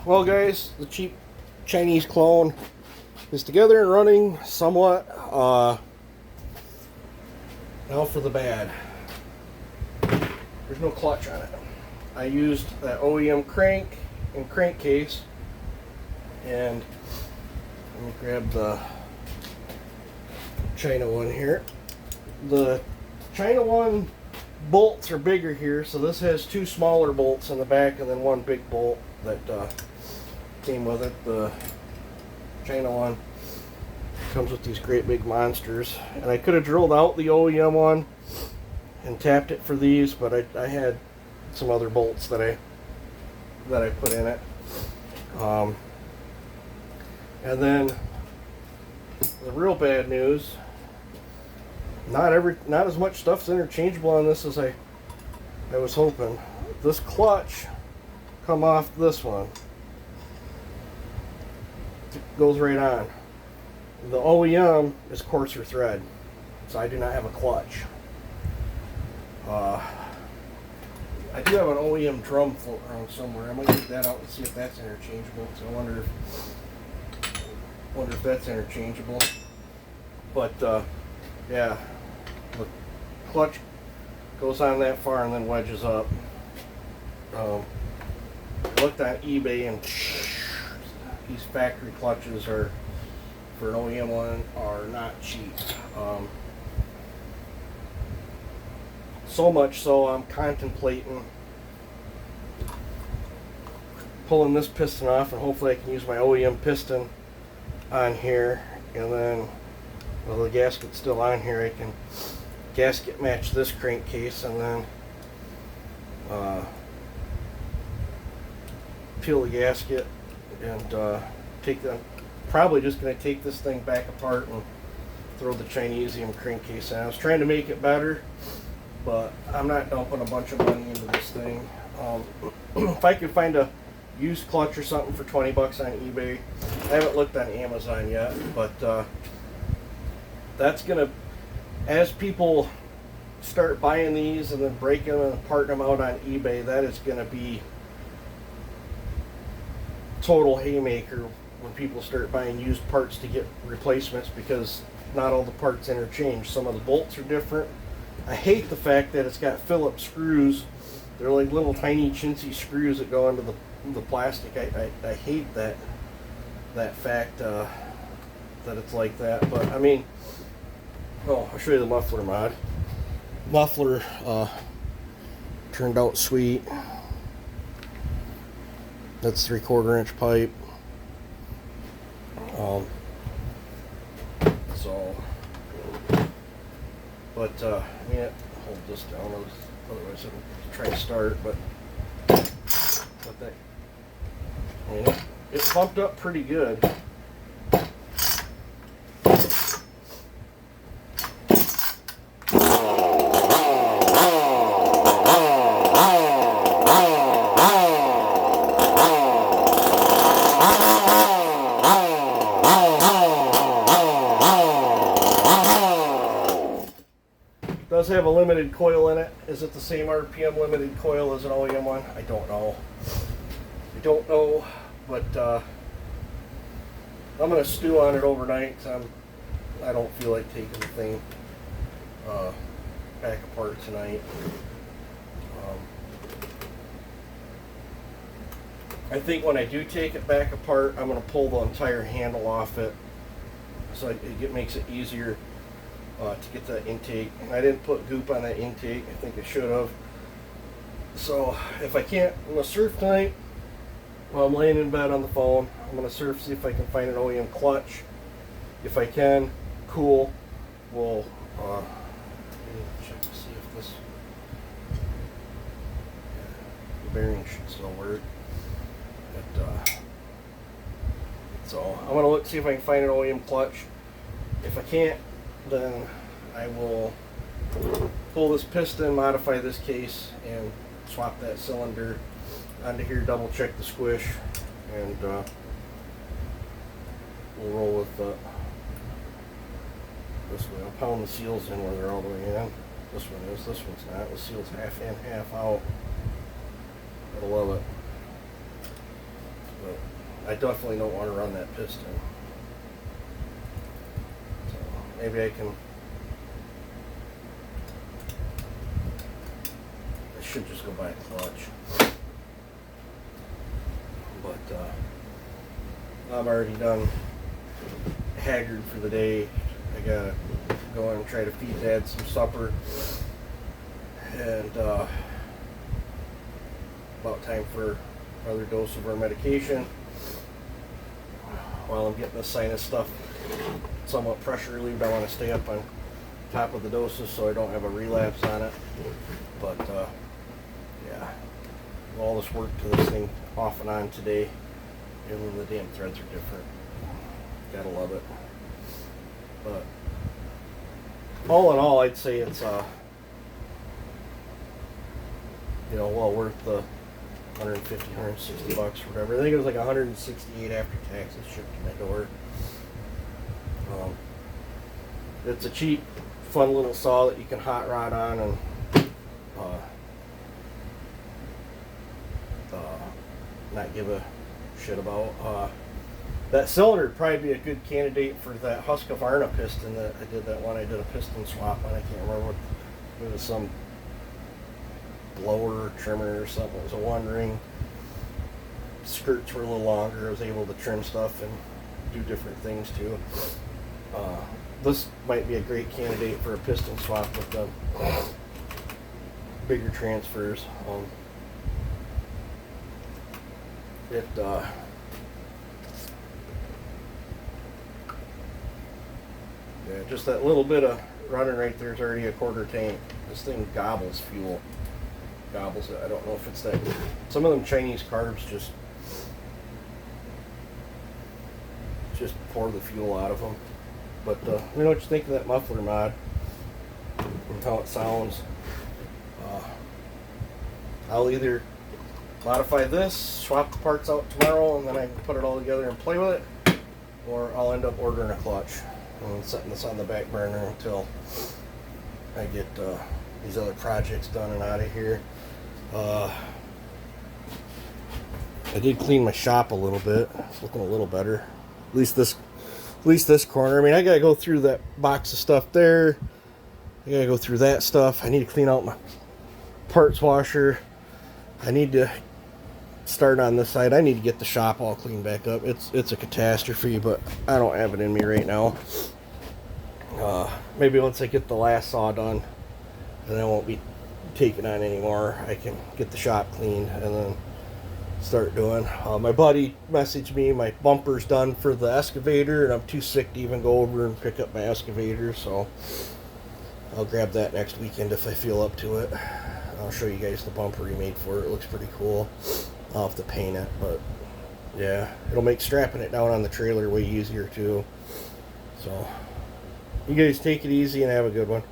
Well, guys, the cheap Chinese clone is together and running somewhat. Now for the bad. There's no clutch on it. I used that OEM crank and crankcase, and let me grab the China one here. The China one bolts are bigger here, so this has two smaller bolts in the back and then one big bolt that came with it. The China one comes with these great big monsters, and I could have drilled out the OEM one and tapped it for these, but I had some other bolts that I put in it. And then the real bad news: not as much stuff's interchangeable on this as I was hoping. This clutch come off this one. It goes right on. The OEM is coarser thread, so I do not have a clutch. I do have an OEM drum floating around somewhere. I might get that out and see if that's interchangeable. So I wonder if that's interchangeable. But yeah, the clutch goes on that far and then wedges up. I looked on eBay, and these factory clutches are, for an OEM one, are not cheap. So much so I'm contemplating pulling this piston off, and hopefully I can use my OEM piston on here, and then while the gasket's still on here, I can gasket match this crankcase and then peel the gasket and probably just going to take this thing back apart and throw the Chinesium crankcase in. I was trying to make it better, but I'm not dumping a bunch of money into this thing. If I could find a used clutch or something for 20 bucks on eBay, I haven't looked on Amazon yet, but that's gonna, as people start buying these and then breaking them and parting them out on eBay, that is gonna be total haymaker when people start buying used parts to get replacements, because not all the parts interchange. Some of the bolts are different. I hate the fact that it's got Phillips screws. They're like little tiny chintzy screws that go into the plastic. I hate that fact that it's like that. But I mean, oh, I'll show you the muffler mod. Muffler turned out sweet. That's 3/4 inch pipe. But yeah, hold this down, otherwise it'll try to start. But that, I mean, it pumped up pretty good. Does have a limited coil in it. Is it the same RPM limited coil as an OEM one? I don't know. But I'm gonna stew on it overnight, because I don't feel like taking the thing back apart tonight. I think when I do take it back apart, I'm gonna pull the entire handle off it, so it makes it easier to get that intake. And I didn't put goop on that intake. I think I should have. So if I can't, I'm gonna surf tonight. While I'm laying in bed on the phone, I'm going to surf, see if I can find an OEM clutch. If I can, cool. We'll check to see if this bearing should still work. But, so I'm going to look, see if I can find an OEM clutch. If I can't, then I will pull this piston, modify this case, and swap that cylinder onto here, double check the squish, and we'll roll with this way. I'll pound the seals in where they're all the way in. This one is, this one's not. The seal's half in, half out. I love it. But I definitely don't want to run that piston. So maybe I can. I should just go buy a clutch. But I'm already done haggard for the day. I gotta go and try to feed Dad some supper, and about time for another dose of our medication. While I'm getting the sinus stuff somewhat pressure relieved, I want to stay up on top of the doses so I don't have a relapse on it. But yeah, all this work to this thing off and on today, and the damn threads are different. Gotta love it. But all in all, I'd say it's well worth the 150, 160 bucks or whatever. I think it was like 168 after taxes shipped to my door. It's a cheap, fun little saw that you can hot rod on and not give a shit about. That cylinder would probably be a good candidate for that Husqvarna piston that I did. That one I did a piston swap on. I can't remember what it was, some blower trimmer or something. It was a one ring. Skirts were a little longer. I was able to trim stuff and do different things too. This might be a great candidate for a piston swap with the bigger transfers. Yeah, just that little bit of running right there is already a quarter tank. This thing gobbles fuel. Gobbles it. I don't know if it's that. Some of them Chinese carbs just pour the fuel out of them. But let me know what you think of that muffler mod and how it sounds. I'll either modify this, swap the parts out tomorrow, and then I can put it all together and play with it, or I'll end up ordering a clutch and setting this on the back burner until I get these other projects done and out of here. I did clean my shop a little bit. It's looking a little better. At least this corner. I mean, I gotta go through that box of stuff there. I gotta go through that stuff. I need to clean out my parts washer. I need to start on this side. I need to get the shop all cleaned back up. It's a catastrophe, but I don't have it in me right now. Maybe once I get the last saw done, and I won't be taking on anymore, I can get the shop cleaned and then start doing. My buddy messaged me, my bumper's done for the excavator, and I'm too sick to even go over and pick up my excavator, so I'll grab that next weekend if I feel up to it. I'll show you guys the bumper he made for it. It looks pretty cool. I'll have to paint it, but yeah, it'll make strapping it down on the trailer way easier too. So you guys take it easy and have a good one.